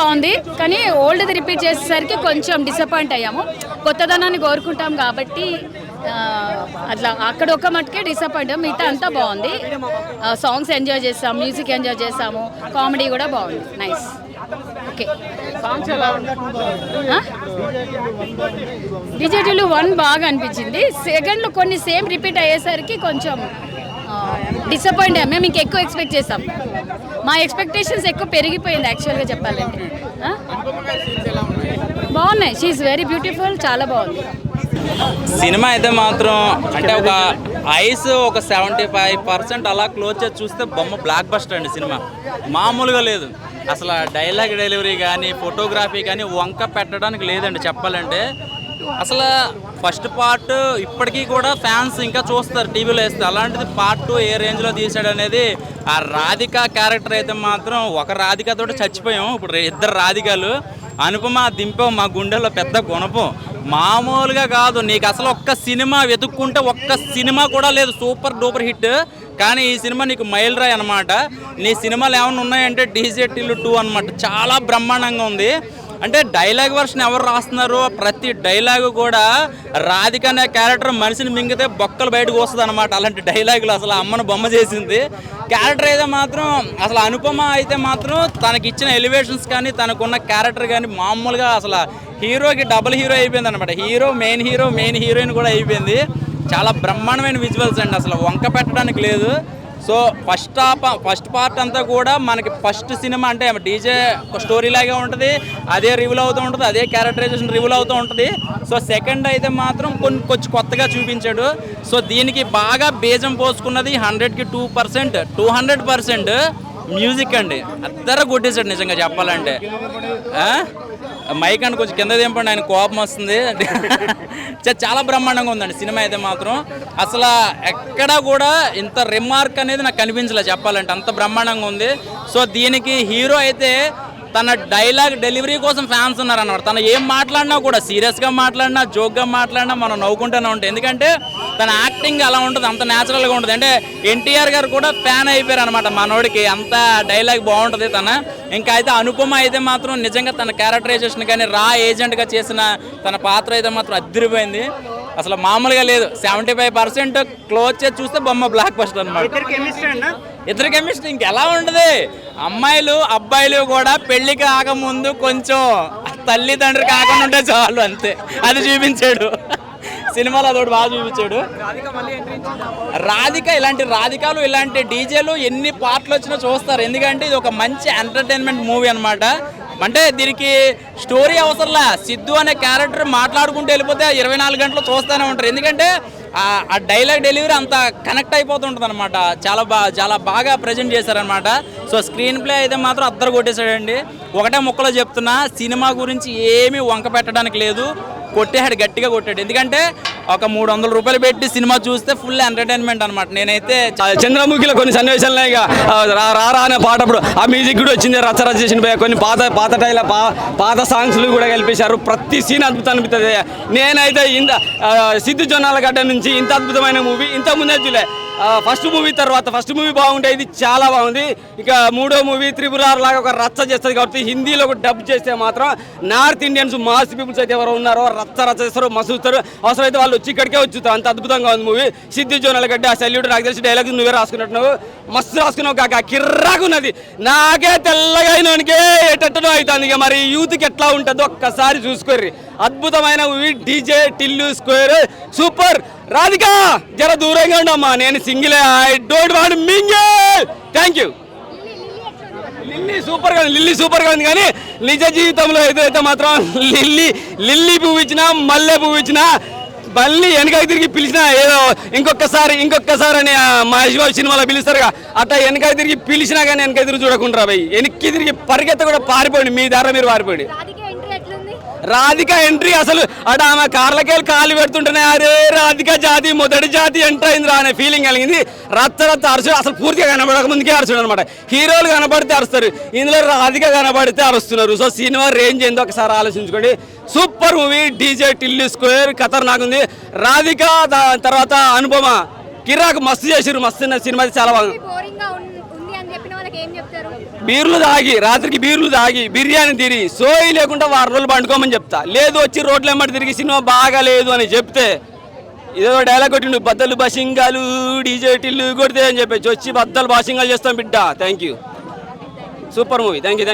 బాగుంది, కానీ ఓల్డ్ది రిపీట్ చేసేసరికి కొంచెం డిసప్పాయింట్ అయ్యాము. కొత్తదనాన్ని కోరుకుంటాం కాబట్టి అట్లా అక్కడ ఒక మట్టుకే డిసప్పాయింట్. మిగతా అంతా బాగుంది. సాంగ్స్ ఎంజాయ్ చేసాం, మ్యూజిక్ ఎంజాయ్ చేసాము, కామెడీ కూడా బాగుంది. నైస్. ఓకే. డిజేటీలు 1 బాగా అనిపించింది. సెకండ్లో కొన్ని సేమ్ రిపీట్ అయ్యేసరికి కొంచెం డిసప్పాయింట్ అయ్యాం. మేము ఇంకా ఎక్కువ ఎక్స్పెక్ట్ చేసాం. మా ఎక్స్పెక్టేషన్స్ ఎక్కువ పెరిగిపోయింది యాక్చువల్గా చెప్పాలంటే. బాగున్నాయి. She's very beautiful. చాలా బాగుంది సినిమా అయితే మాత్రం. అంటే ఒక ఐస్ ఒక 75% అలా క్లోజ్ చేసి చూస్తే బొమ్మ బ్లాక్ బస్టర్ అండి. సినిమా మామూలుగా లేదు అసలు. డైలాగ్ డెలివరీ కానీ ఫోటోగ్రఫీ కానీ వంక పెట్టడానికి లేదండి చెప్పాలంటే. అసలు ఫస్ట్ పార్ట్ ఇప్పటికీ కూడా ఫ్యాన్స్ ఇంకా చూస్తారు టీవీలో వేస్తే. అలాంటిది పార్ట్ 2 ఏ రేంజ్లో తీసాడు అనేది. ఆ రాధిక క్యారెక్టర్ అయితే మాత్రం ఒక రాధికతో చచ్చిపోయాం. ఇప్పుడు 2 రాధికలు. అనుపమ దింపాం మా గుండెల్లో పెద్ద గుణపం. మామూలుగా కాదు. నీకు అసలు ఒక్క సినిమా వెతుక్కుంటే ఒక్క సినిమా కూడా లేదు సూపర్ డూపర్ హిట్. కానీ ఈ సినిమా నీకు మైల్ రాయ్ అనమాట. నీ సినిమాలు ఏమైనా ఉన్నాయంటే డీజేటీలు 2 అనమాట. చాలా బ్రహ్మాండంగా ఉంది. అంటే డైలాగ్ వర్షన్ ఎవరు రాస్తున్నారు, ప్రతి డైలాగు కూడా రాధిక అనే క్యారెక్టర్ మనిషిని మింగితే బొక్కలు బయటకు వస్తుంది అనమాట. అలాంటి డైలాగులు అసలు అమ్మను బొమ్మ చేసింది. క్యారెక్టర్ అయితే మాత్రం అసలు అనుపమ అయితే మాత్రం తనకి ఇచ్చిన ఎలివేషన్స్ కానీ తనకున్న క్యారెక్టర్ కానీ మామూలుగా అసలు హీరోకి డబుల్ హీరో అయిపోయింది అనమాట. మెయిన్ హీరోయిన్ కూడా అయిపోయింది. చాలా బ్రహ్మాండమైన విజువల్స్ అండి. అసలు వంక పెట్టడానికి లేదు. సో ఫస్ట్ పార్ట్ అంతా కూడా మనకి ఫస్ట్ సినిమా అంటే డీజే స్టోరీ లాగే ఉంటుంది. అదే రివ్యూల్ అవుతూ ఉంటుంది, అదే క్యారెక్టరైజేషన్ రివ్యూల్ అవుతూ ఉంటుంది. సో సెకండ్ అయితే మాత్రం కొంచెం కొత్తగా చూపించాడు. సో దీనికి బాగా బేజం పోసుకున్నది 100కి 200% మ్యూజిక్ అండి. అద్దర కొట్టేశాడు నిజంగా చెప్పాలంటే. మైక్ అండ్ కొంచెం కింద దింపండి, ఆయన కోపం వస్తుంది. చాలా బ్రహ్మాండంగా ఉందండి సినిమా అయితే మాత్రం. అసలు ఎక్కడా కూడా ఇంత రిమార్క్ అనేది నాకు కనిపించలేదు చెప్పాలంటే. అంత బ్రహ్మాండంగా ఉంది. సో దీనికి హీరో అయితే తన డైలాగ్ డెలివరీ కోసం ఫ్యాన్స్ ఉన్నారన్నమాట. తను ఏం మాట్లాడినా కూడా సీరియస్గా మాట్లాడినా జోక్గా మాట్లాడినా మనం నవ్వుకుంటూనే ఉంటాం. ఎందుకంటే తన యాక్టింగ్ అలా ఉంటుంది, అంత న్యాచురల్గా ఉంటుంది. అంటే ఎన్టీఆర్ గారు కూడా ఫ్యాన్ అయిపోయారు అనమాట మనోడికి. అంత డైలాగ్ బాగుంటుంది తన. ఇంకా అయితే అనుపమ అయితే మాత్రం నిజంగా తన క్యారెక్టరైజేషన్ కానీ రా ఏజెంట్గా చేసిన తన పాత్ర అయితే మాత్రం అదిరిపోయింది. అసలు మామూలుగా లేదు. 75% క్లోజ్ చేసి చూస్తే బొమ్మ బ్లాక్ బస్టర్ అనమాట. ఇద్దరు కెమిస్ట్రీ ఇంకెలా ఉంటుంది. అమ్మాయిలు అబ్బాయిలు కూడా పెళ్లి కాకముందు కొంచెం తల్లిదండ్రి కాకుండా ఉంటే చాలు, అంతే. అది చూపించాడు సినిమాలో, అదొకటి బాగా చూపించాడు. రాధిక ఇలాంటి రాధికాలు ఇలాంటి డీజేలు ఎన్ని పార్ట్లు వచ్చినా చూస్తారు. ఎందుకంటే ఇది ఒక మంచి ఎంటర్టైన్మెంట్ మూవీ అనమాట. అంటే దీనికి స్టోరీ అవసరంలా. సిద్ధు అనే క్యారెక్టర్ మాట్లాడుకుంటూ వెళ్ళిపోతే 24 గంటలు చూస్తూనే ఉంటారు. ఎందుకంటే ఆ డైలాగ్ డెలివరీ అంత కనెక్ట్ అయిపోతుంటుంది అనమాట. చాలా బాగా ప్రజెంట్ చేశారనమాట. సో స్క్రీన్ ప్లే అయితే మాత్రం అద్దరు కొట్టేశాడండి. ఒకటే ముక్కలో చెప్తున్నా, సినిమా గురించి ఏమీ వంక పెట్టడానికి లేదు. కొట్టేశాడు, గట్టిగా కొట్టాడు. ఎందుకంటే ఒక 300 రూపాయలు పెట్టి సినిమా చూస్తే ఫుల్ ఎంటర్టైన్మెంట్ అనమాట. నేనైతే చంద్రముఖిలో కొన్ని సన్నివేశాలు ఇక రారా అనే పాట అప్పుడు ఆ మ్యూజిక్ కూడా వచ్చింది. రచ్చరచ్చ చేసిన కొన్ని పాత సాంగ్స్లు కూడా కలిపేశారు. ప్రతి సీన్ అద్భుతం అనిపిస్తుంది. నేనైతే సిద్ధు జొన్నాలగడ్డ నుంచి ఇంత అద్భుతమైన మూవీ ఇంత ముందే చూలే. ఫస్ట్ మూవీ బాగుంటే ఇది చాలా బాగుంది. ఇక 3వ మూవీ త్రిపురార్ లాగా ఒక రచ్చ చేస్తుంది కాబట్టి హిందీలో ఒక డబ్ చేస్తే మాత్రం నార్త్ ఇండియన్స్ మాస్ పీపుల్స్ అయితే ఎవరు ఉన్నారో రచ్చ చేస్తారు, మసూస్తారు. అవసరమైతే వాళ్ళు వచ్చి ఇక్కడికే వచ్చుతారు. అంత అద్భుతంగా ఉంది మూవీ. సిద్ధు జొన్నలగడ్డ ఆ సెల్యూట్. నాకు తెలిసి డైలాగ్ నువ్వే రాసుకున్నట్టున్నావు, మస్తు రాసుకున్నావు కాక. కిర్రాకున్నది. నాకే తెల్లగా అయినానికే ఎట్టనో అవుతుంది. ఇక మరి యూత్కి ఎట్లా ఉంటుందో ఒక్కసారి చూసుకోర్రి. అద్భుతమైన movie. DJ Tillu square super. Radhika జర దూరంగా ఉండమ్మా, నేను సింగిలే. I don't want mingle. Thank you. Lilly సూపర్గా ఉంది. కానీ నిజ జీవితంలో ఏదైతే మాత్రం లిల్లీ పువ్వు ఇచ్చినా మల్లె పువ్వు ఇచ్చినా మళ్ళీ వెనకకి తిరిగి పిలిచినా ఏదో ఇంకొకసారి అని మహేష్ బాబు సినిమాలో పిలుస్తారుగా, అట్లా వెనకకి తిరిగి పిలిచినా కానీ వెనక తిరిగి చూడకుండా పోయి వెనక్కి తిరిగి పరిగెత్త కూడా పారిపోండి. మీ దారా మీరు పారిపోండి. రాధిక ఎంట్రీ అసలు అటు ఆమె కార్లకెళ్ళి కాలు పెడుతుంటేనే అరే రాధిక జాతి మొదటి జాతి ఎంటర్ అయింది అనే ఫీలింగ్ కలిగింది. రచ్చ అరుసు అసలు పూర్తిగా కనబడక ముందుకే అరుచుడు అనమాట. హీరోలు కనబడితే అరుస్తారు, ఇందులో రాధిక కనబడితే అరుస్తున్నారు. సో సినిమా రేంజ్ ఏందో ఒకసారి ఆలోచించుకోండి. Super movie. DJ Tillu square ఖతర్నాక్ ఉంది. రాధిక తర్వాత అనుపమ కిరాకు మస్తు చేసిరు. మస్తు సినిమా చాలా బాగుంది. ఏం చెప్తారు? బీర్లు తాగి రాత్రికి బీర్లు తాగి బిర్యానీ తిరిగి సోయి లేకుండా వారం రోజులు పండుకోమని చెప్తా. లేదు వచ్చి రోడ్ల వెంబడి తిరిగి సినిమా బాగాలేదు అని చెప్తే ఇదో డైలాగ్ కొట్టిండు, బద్దలు బసింగాలు డీజేటీలు కొడితే అని చెప్పేసి వచ్చి బద్దలు బాసింగాలు చేస్తాం బిడ్డ. Thank you, super movie. Thank you.